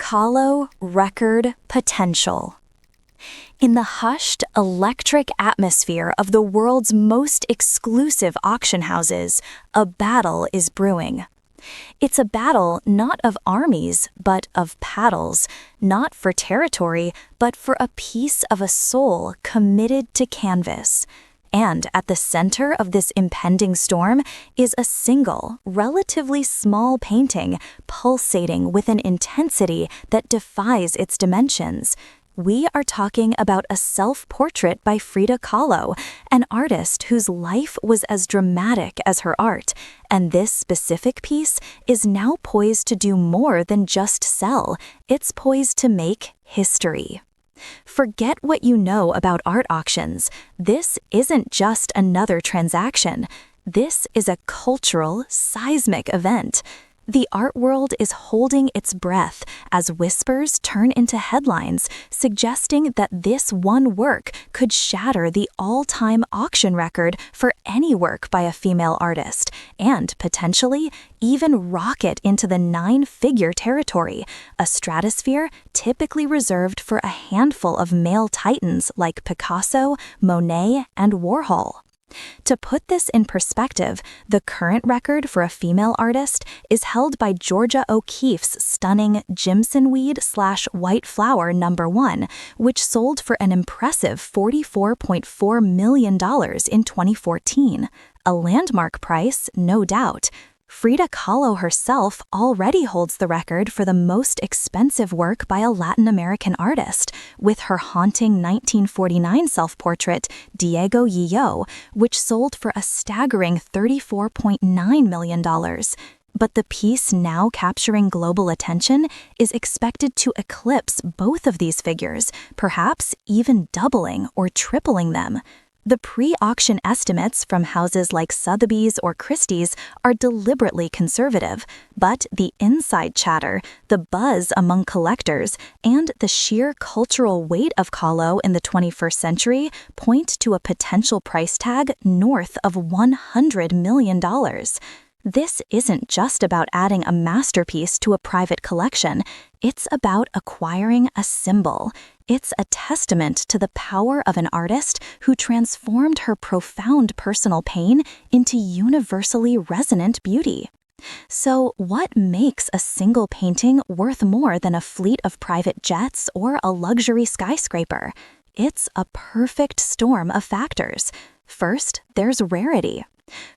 Kahlo record potential. In the hushed, electric atmosphere of the world's most exclusive auction houses, a battle is brewing. It's a battle not of armies, but of paddles, not for territory, but for a piece of a soul committed to canvas. And at the center of this impending storm is a single, relatively small painting pulsating with an intensity that defies its dimensions. We are talking about a self-portrait by Frida Kahlo, an artist whose life was as dramatic as her art, and this specific piece is now poised to do more than just sell. It's poised to make history. Forget what you know about art auctions. This isn't just another transaction. This is a cultural, seismic event. The art world is holding its breath as whispers turn into headlines, suggesting that this one work could shatter the all-time auction record for any work by a female artist, and potentially even rocket into the nine-figure territory, a stratosphere typically reserved for a handful of male titans like Picasso, Monet, and Warhol. To put this in perspective, the current record for a female artist is held by Georgia O'Keeffe's stunning Jimson Weed/White Flower No. 1, which sold for an impressive $44.4 million in 2014. A landmark price, no doubt. Frida Kahlo herself already holds the record for the most expensive work by a Latin American artist, with her haunting 1949 self-portrait, Diego Yillo, which sold for a staggering $34.9 million. But the piece now capturing global attention is expected to eclipse both of these figures, perhaps even doubling or tripling them. The pre-auction estimates from houses like Sotheby's or Christie's are deliberately conservative, but the inside chatter, the buzz among collectors, and the sheer cultural weight of Kahlo in the 21st century point to a potential price tag north of $100 million. This isn't just about adding a masterpiece to a private collection. It's about acquiring a symbol. It's a testament to the power of an artist who transformed her profound personal pain into universally resonant beauty. So, what makes a single painting worth more than a fleet of private jets or a luxury skyscraper? It's a perfect storm of factors. First, there's rarity.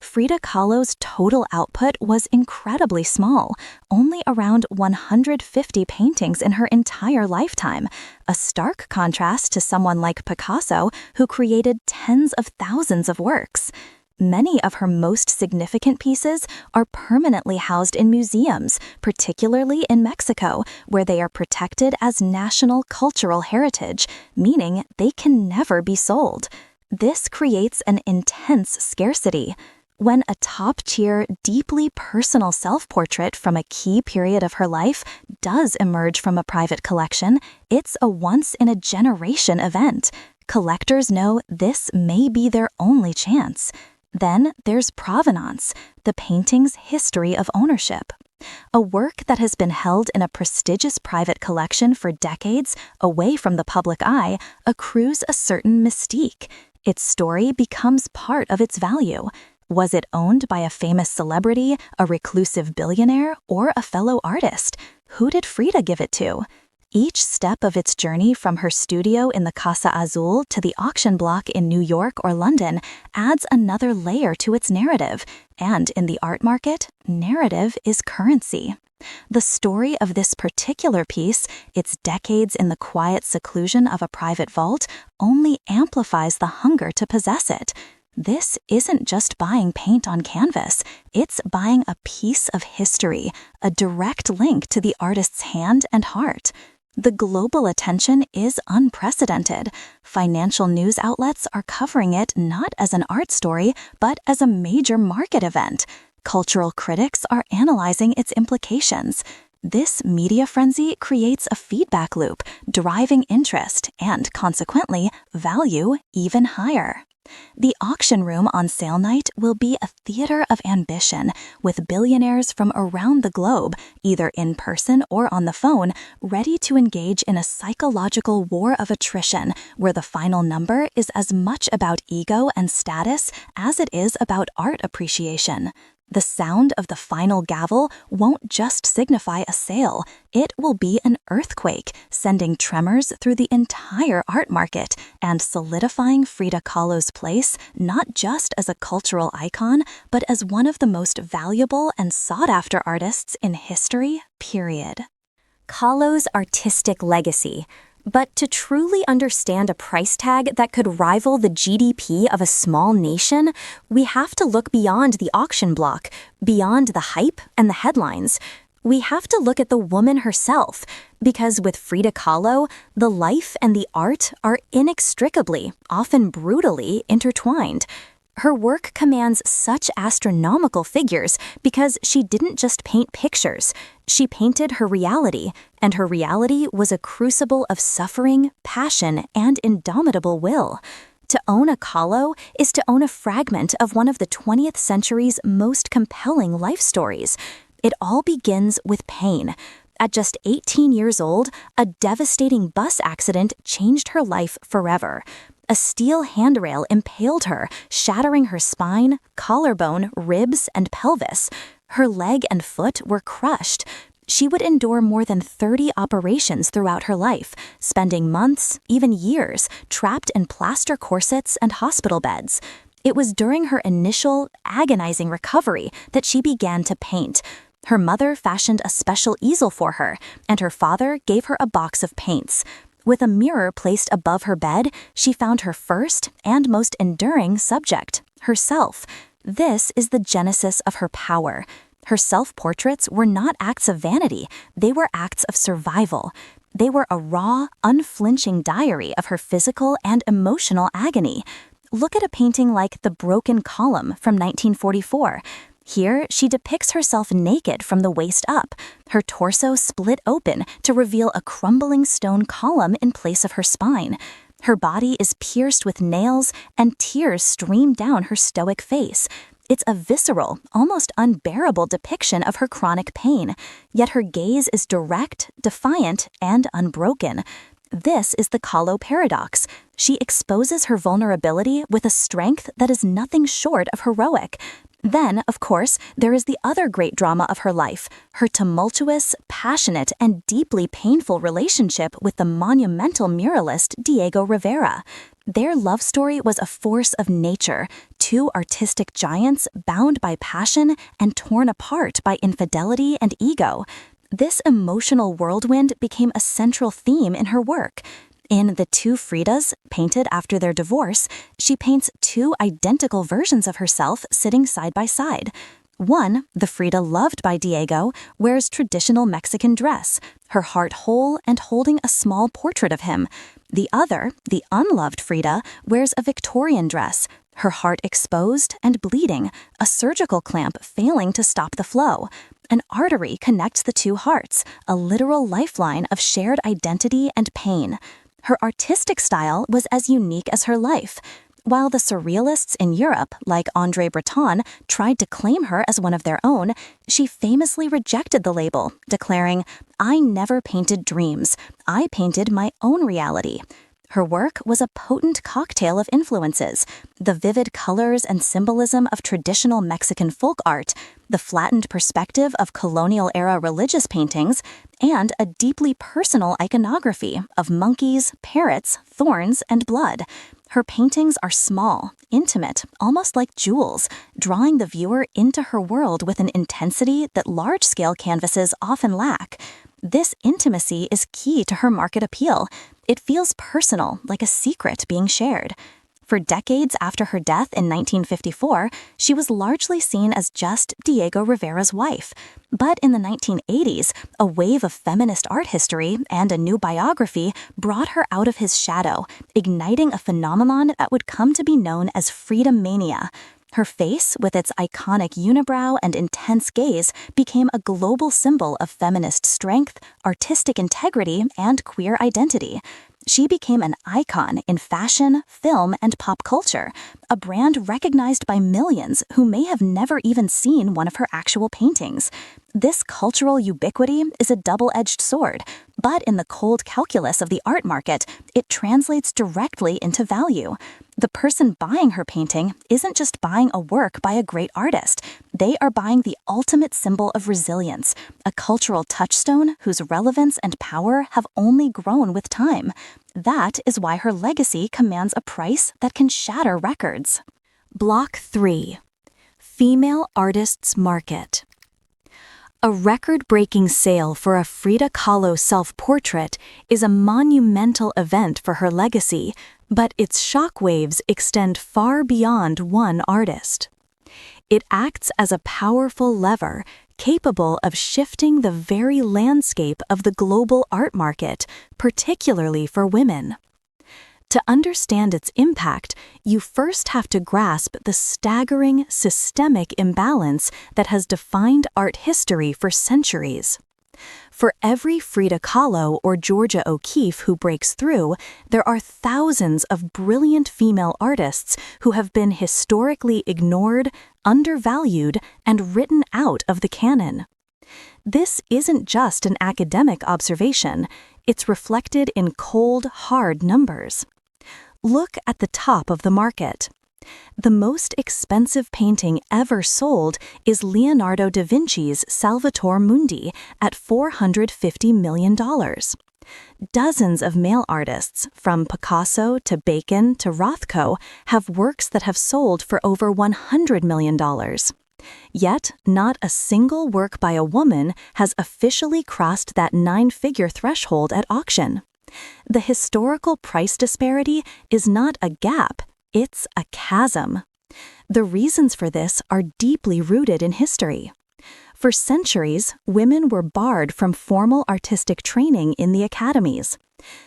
Frida Kahlo's total output was incredibly small, only around 150 paintings in her entire lifetime, a stark contrast to someone like Picasso, who created tens of thousands of works. Many of her most significant pieces are permanently housed in museums, particularly in Mexico, where they are protected as national cultural heritage, meaning they can never be sold. This creates an intense scarcity. When a top-tier, deeply personal self-portrait from a key period of her life does emerge from a private collection, it's a once-in-a-generation event. Collectors know this may be their only chance. Then there's provenance, the painting's history of ownership. A work that has been held in a prestigious private collection for decades, away from the public eye, accrues a certain mystique. Its story becomes part of its value. Was it owned by a famous celebrity, a reclusive billionaire, or a fellow artist? Who did Frida give it to? Each step of its journey from her studio in the Casa Azul to the auction block in New York or London adds another layer to its narrative. And in the art market, narrative is currency. The story of this particular piece, its decades in the quiet seclusion of a private vault, only amplifies the hunger to possess it. This isn't just buying paint on canvas, it's buying a piece of history, a direct link to the artist's hand and heart. The global attention is unprecedented. Financial news outlets are covering it not as an art story, but as a major market event. Cultural critics are analyzing its implications. This media frenzy creates a feedback loop, driving interest and, consequently, value even higher. The auction room on sale night will be a theater of ambition, with billionaires from around the globe, either in person or on the phone, ready to engage in a psychological war of attrition, where the final number is as much about ego and status as it is about art appreciation. The sound of the final gavel won't just signify a sale, it will be an earthquake, sending tremors through the entire art market and solidifying Frida Kahlo's place not just as a cultural icon, but as one of the most valuable and sought-after artists in history, period. Kahlo's artistic legacy. But to truly understand a price tag that could rival the GDP of a small nation, we have to look beyond the auction block, beyond the hype and the headlines. We have to look at the woman herself, because with Frida Kahlo, the life and the art are inextricably, often brutally, intertwined. Her work commands such astronomical figures because she didn't just paint pictures. She painted her reality, and her reality was a crucible of suffering, passion, and indomitable will. To own a Kahlo is to own a fragment of one of the 20th century's most compelling life stories. It all begins with pain. At just 18 years old, a devastating bus accident changed her life forever. A steel handrail impaled her, shattering her spine, collarbone, ribs, and pelvis. Her leg and foot were crushed. She would endure more than 30 operations throughout her life, spending months, even years, trapped in plaster corsets and hospital beds. It was during her initial, agonizing recovery that she began to paint. Her mother fashioned a special easel for her, and her father gave her a box of paints. With a mirror placed above her bed, she found her first and most enduring subject, herself. This is the genesis of her power. Her self-portraits were not acts of vanity, they were acts of survival. They were a raw, unflinching diary of her physical and emotional agony. Look at a painting like The Broken Column from 1944. Here, she depicts herself naked from the waist up, her torso split open to reveal a crumbling stone column in place of her spine. Her body is pierced with nails, and tears stream down her stoic face. It's a visceral, almost unbearable depiction of her chronic pain, yet her gaze is direct, defiant, and unbroken. This is the Kahlo paradox. She exposes her vulnerability with a strength that is nothing short of heroic. Then, of course, there is the other great drama of her life, her tumultuous, passionate, and deeply painful relationship with the monumental muralist Diego Rivera. Their love story was a force of nature, two artistic giants bound by passion and torn apart by infidelity and ego. This emotional whirlwind became a central theme in her work. In The Two Fridas, painted after their divorce, she paints two identical versions of herself sitting side by side. One, the Frida loved by Diego, wears traditional Mexican dress, her heart whole and holding a small portrait of him. The other, the unloved Frida, wears a Victorian dress, her heart exposed and bleeding, a surgical clamp failing to stop the flow. An artery connects the two hearts, a literal lifeline of shared identity and pain. Her artistic style was as unique as her life. While the surrealists in Europe, like André Breton, tried to claim her as one of their own, she famously rejected the label, declaring, "I never painted dreams. I painted my own reality." Her work was a potent cocktail of influences: the vivid colors and symbolism of traditional Mexican folk art, the flattened perspective of colonial-era religious paintings, and a deeply personal iconography of monkeys, parrots, thorns, and blood. Her paintings are small, intimate, almost like jewels, drawing the viewer into her world with an intensity that large-scale canvases often lack. This intimacy is key to her market appeal. It feels personal, like a secret being shared. For decades after her death in 1954, she was largely seen as just Diego Rivera's wife. But in the 1980s, a wave of feminist art history and a new biography brought her out of his shadow, igniting a phenomenon that would come to be known as Frida Mania. Her face, with its iconic unibrow and intense gaze, became a global symbol of feminist strength, artistic integrity, and queer identity. She became an icon in fashion, film, and pop culture, a brand recognized by millions who may have never even seen one of her actual paintings. This cultural ubiquity is a double-edged sword, but in the cold calculus of the art market, it translates directly into value. The person buying her painting isn't just buying a work by a great artist. They are buying the ultimate symbol of resilience, a cultural touchstone whose relevance and power have only grown with time. That is why her legacy commands a price that can shatter records. Block 3. Female Artists Market. A record-breaking sale for a Frida Kahlo self-portrait is a monumental event for her legacy, but its shockwaves extend far beyond one artist. It acts as a powerful lever capable of shifting the very landscape of the global art market, particularly for women. To understand its impact, you first have to grasp the staggering systemic imbalance that has defined art history for centuries. For every Frida Kahlo or Georgia O'Keeffe who breaks through, there are thousands of brilliant female artists who have been historically ignored, undervalued, and written out of the canon. This isn't just an academic observation, it's reflected in cold, hard numbers. Look at the top of the market. The most expensive painting ever sold is Leonardo da Vinci's Salvator Mundi at $450 million. Dozens of male artists, from Picasso to Bacon to Rothko, have works that have sold for over $100 million. Yet, not a single work by a woman has officially crossed that 9-figure threshold at auction. The historical price disparity is not a gap, it's a chasm. The reasons for this are deeply rooted in history. For centuries, women were barred from formal artistic training in the academies.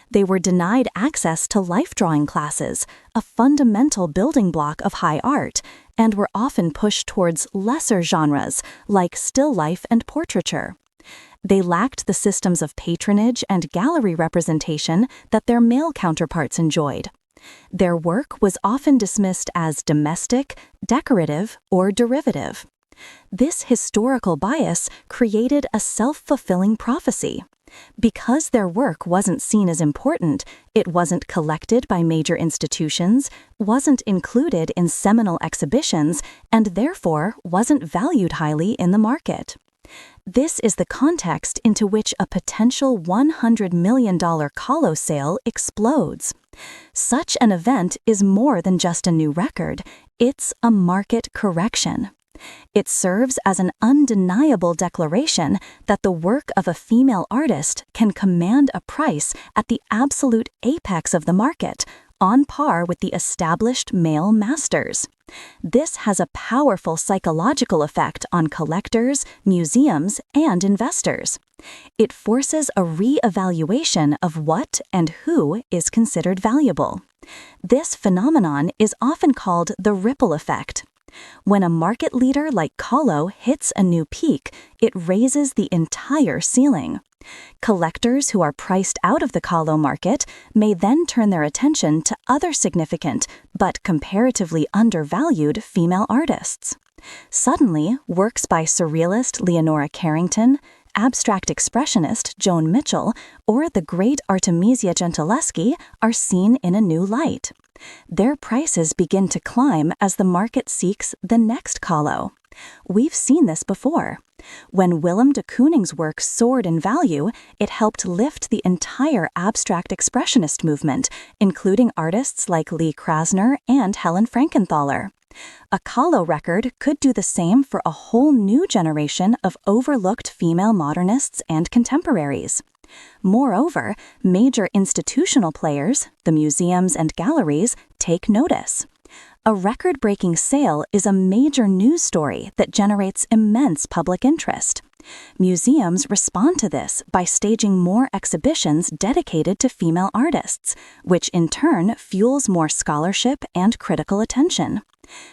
They were denied access to life drawing classes, a fundamental building block of high art, and were often pushed towards lesser genres like still life and portraiture. They lacked the systems of patronage and gallery representation that their male counterparts enjoyed. Their work was often dismissed as domestic, decorative, or derivative. This historical bias created a self-fulfilling prophecy. Because their work wasn't seen as important, it wasn't collected by major institutions, wasn't included in seminal exhibitions, and therefore wasn't valued highly in the market. This is the context into which a potential $100 million Kahlo sale explodes. Such an event is more than just a new record, it's a market correction. It serves as an undeniable declaration that the work of a female artist can command a price at the absolute apex of the market, on par with the established male masters. This has a powerful psychological effect on collectors, museums, and investors. It forces a re-evaluation of what and who is considered valuable. This phenomenon is often called the ripple effect. When a market leader like Kahlo hits a new peak, it raises the entire ceiling. Collectors who are priced out of the Kahlo market may then turn their attention to other significant but comparatively undervalued female artists. Suddenly, works by surrealist Leonora Carrington, abstract expressionist Joan Mitchell, or the great Artemisia Gentileschi are seen in a new light. Their prices begin to climb as the market seeks the next Kahlo. We've seen this before. When Willem de Kooning's work soared in value, it helped lift the entire abstract expressionist movement, including artists like Lee Krasner and Helen Frankenthaler. A Kahlo record could do the same for a whole new generation of overlooked female modernists and contemporaries. Moreover, major institutional players, the museums and galleries, take notice. A record-breaking sale is a major news story that generates immense public interest. Museums respond to this by staging more exhibitions dedicated to female artists, which in turn fuels more scholarship and critical attention.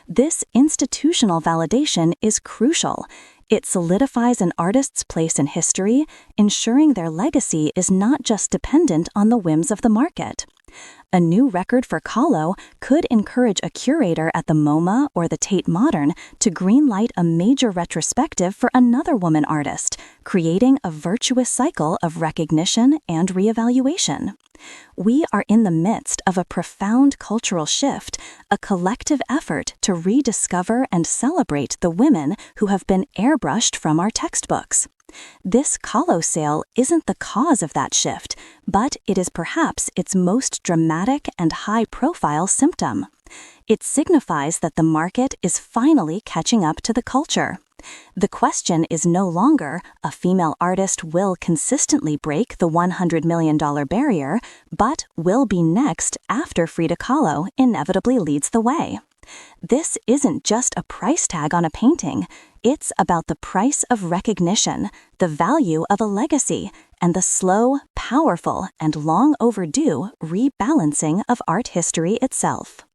This institutional validation is crucial. It solidifies an artist's place in history, ensuring their legacy is not just dependent on the whims of the market. A new record for Kahlo could encourage a curator at the MoMA or the Tate Modern to greenlight a major retrospective for another woman artist, creating a virtuous cycle of recognition and reevaluation. We are in the midst of a profound cultural shift, a collective effort to rediscover and celebrate the women who have been airbrushed from our textbooks. This Kahlo sale isn't the cause of that shift, but it is perhaps its most dramatic and high-profile symptom. It signifies that the market is finally catching up to the culture. The question is no longer a female artist will consistently break the $100 million barrier, but will be next after Frida Kahlo inevitably leads the way. This isn't just a price tag on a painting. It's about the price of recognition, the value of a legacy, and the slow, powerful, and long overdue rebalancing of art history itself.